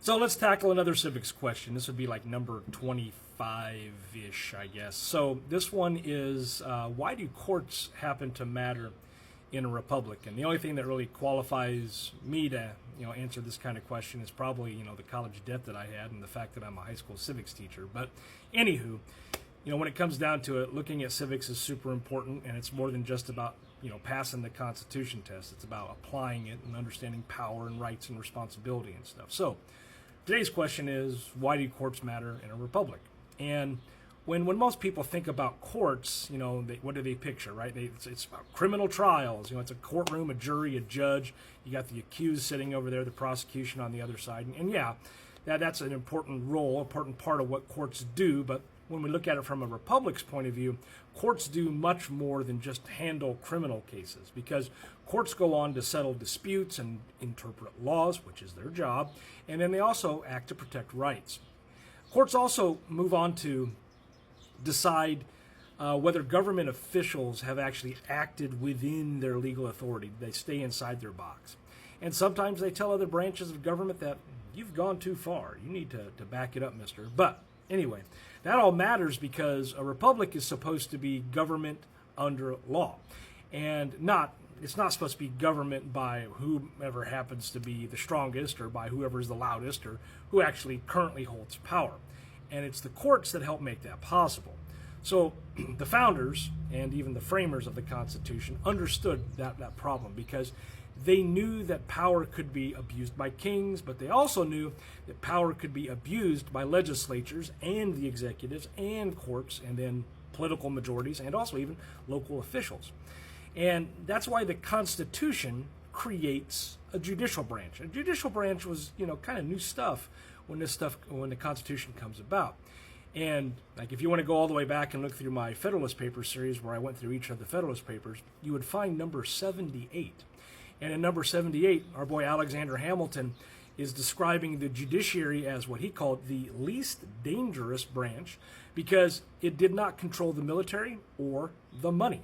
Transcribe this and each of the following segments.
So let's tackle another civics question. This would be like number 25-ish, I guess. So this one is, why do courts happen to matter in a republic? And the only thing that really qualifies me to, answer this kind of question is probably, the college debt that I had and the fact that I'm a high school civics teacher. But anywho, when it comes down to it, looking at civics is super important, and it's more than just about, passing the Constitution test. It's about applying it and understanding power and rights and responsibility and stuff. So today's question is, why do courts matter in a republic? And when most people think about courts, what do they picture, right? It's about criminal trials. It's a courtroom, a jury, a judge. You got the accused sitting over there, the prosecution on the other side. And yeah, that's an important role, important part of what courts do. But when we look at it from a republic's point of view, courts do much more than just handle criminal cases, because courts go on to settle disputes and interpret laws, which is their job, and then they also act to protect rights. Courts also move on to decide whether government officials have actually acted within their legal authority. They stay inside their box. And sometimes they tell other branches of government that you've gone too far. You need to back it up, mister. But anyway, that all matters because a republic is supposed to be government under law. And it's not supposed to be government by whomever happens to be the strongest or by whoever is the loudest or who actually currently holds power. And it's the courts that help make that possible. So the founders and even the framers of the Constitution understood that problem, because they knew that power could be abused by kings, but they also knew that power could be abused by legislatures and the executives and courts and then political majorities and also even local officials. And that's why the Constitution creates a judicial branch. A judicial branch was, kind of new stuff when the Constitution comes about. And like if you want to go all the way back and look through my Federalist Papers series, where I went through each of the Federalist Papers, you would find number 78. And in number 78, our boy Alexander Hamilton is describing the judiciary as what he called the least dangerous branch, because it did not control the military or the money.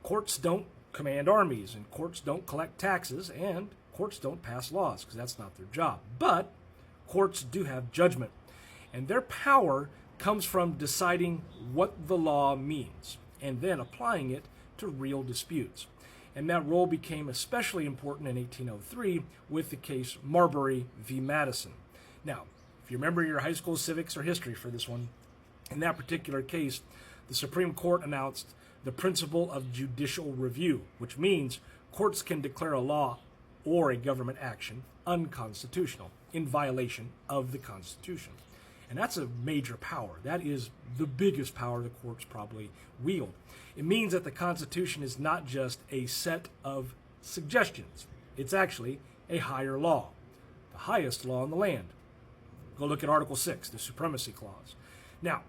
Courts don't command armies, and courts don't collect taxes, and courts don't pass laws, because that's not their job. But courts do have judgment, and their power comes from deciding what the law means and then applying it to real disputes. And that role became especially important in 1803 with the case Marbury v. Madison. Now, if you remember your high school civics or history for this one, in that particular case, the Supreme Court announced the principle of judicial review, which means courts can declare a law or a government action unconstitutional in violation of the Constitution. And that's a major power. That is the biggest power the courts probably wield. It means that the Constitution is not just a set of suggestions. It's actually a higher law, the highest law in the land. Go look at Article 6, the Supremacy Clause. Now,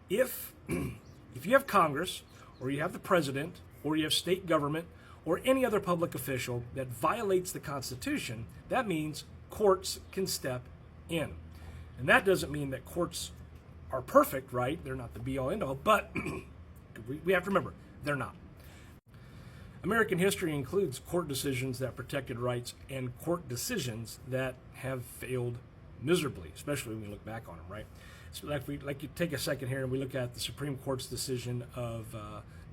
if you have Congress, or you have the president, or you have state government, or any other public official that violates the Constitution, that means courts can step in. And that doesn't mean that courts are perfect, right? They're not the be-all, end-all, but we have to remember, they're not. American history includes court decisions that protected rights and court decisions that have failed miserably, especially when we look back on them, right? So like you take a second here and we look at the Supreme Court's decision of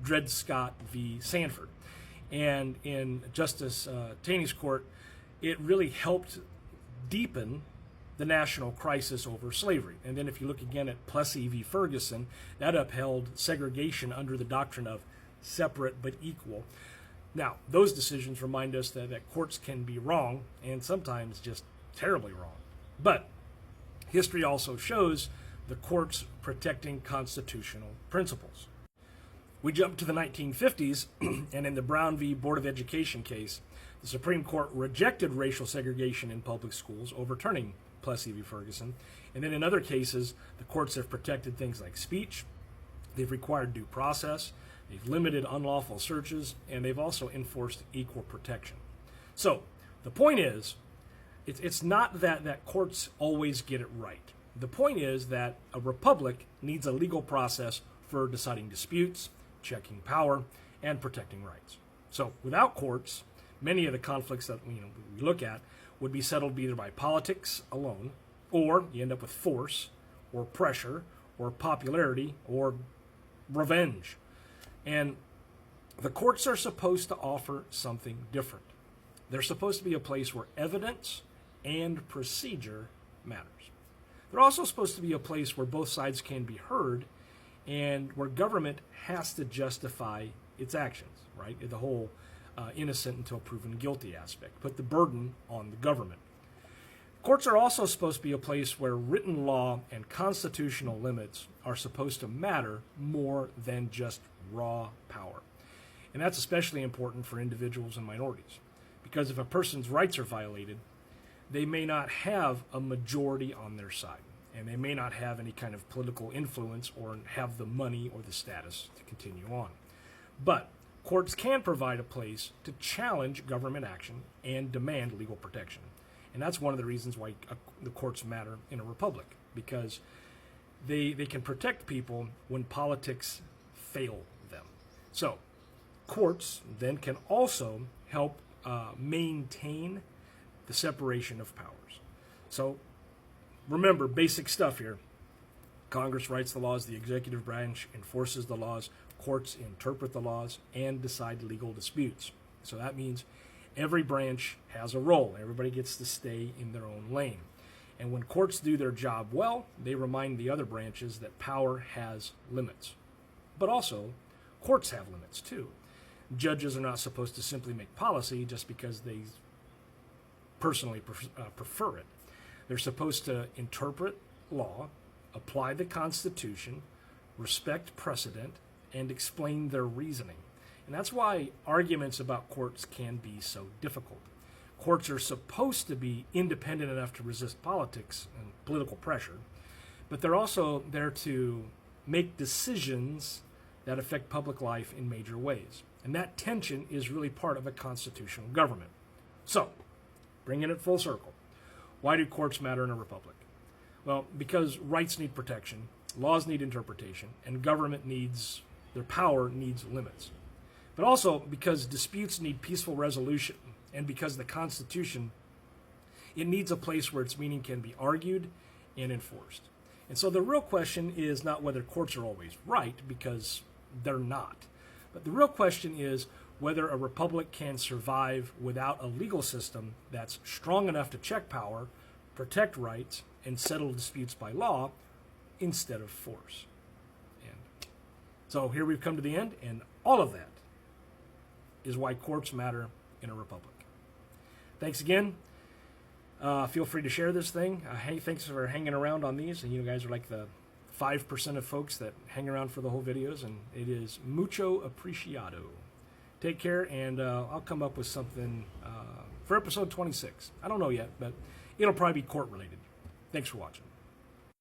Dred Scott v. Sanford. And in Justice Taney's court, it really helped deepen the national crisis over slavery. And then if you look again at Plessy v. Ferguson, that upheld segregation under the doctrine of separate but equal. Now, those decisions remind us that courts can be wrong, and sometimes just terribly wrong. But history also shows the courts protecting constitutional principles. We jump to the 1950s, and in the Brown v. Board of Education case, the Supreme Court rejected racial segregation in public schools, overturning Plessy v. Ferguson. And then in other cases, the courts have protected things like speech, they've required due process, they've limited unlawful searches, and they've also enforced equal protection. So the point is, it's not that courts always get it right. The point is that a republic needs a legal process for deciding disputes, checking power, and protecting rights. So without courts, many of the conflicts that we look at would be settled either by politics alone, or you end up with force, or pressure, or popularity, or revenge. And the courts are supposed to offer something different. They're supposed to be a place where evidence and procedure matters. They're also supposed to be a place where both sides can be heard and where government has to justify its actions, right? The whole innocent until proven guilty aspect. Put the burden on the government. Courts are also supposed to be a place where written law and constitutional limits are supposed to matter more than just raw power. And that's especially important for individuals and minorities, because if a person's rights are violated, they may not have a majority on their side, and they may not have any kind of political influence or have the money or the status to continue on. But courts can provide a place to challenge government action and demand legal protection. And that's one of the reasons why the courts matter in a republic, because they can protect people when politics fail them. So courts then can also help maintain the separation of powers. So remember, basic stuff here. Congress writes the laws, the executive branch enforces the laws, courts interpret the laws, and decide legal disputes. So that means every branch has a role. Everybody gets to stay in their own lane. And when courts do their job well, they remind the other branches that power has limits. But also, courts have limits too. Judges are not supposed to simply make policy just because they personally prefer it. They're supposed to interpret law, apply the Constitution, respect precedent, and explain their reasoning. And that's why arguments about courts can be so difficult. Courts are supposed to be independent enough to resist politics and political pressure, but they're also there to make decisions that affect public life in major ways. And that tension is really part of a constitutional government. So, bringing it full circle, why do courts matter in a republic? Well, because rights need protection, laws need interpretation, and government needs, their power needs limits. But also because disputes need peaceful resolution, and because the Constitution, it needs a place where its meaning can be argued and enforced. And so the real question is not whether courts are always right, because they're not. But the real question is whether a republic can survive without a legal system that's strong enough to check power, protect rights, and settle disputes by law instead of force. And so here we've come to the end, and all of that is why courts matter in a republic. Thanks again. Feel free to share this thing. Hey, thanks for hanging around on these. And you guys are like the 5% of folks that hang around for the whole videos, and it is mucho apreciado. Take care, and I'll come up with something for episode 26. I don't know yet, but it'll probably be court related. Thanks for watching.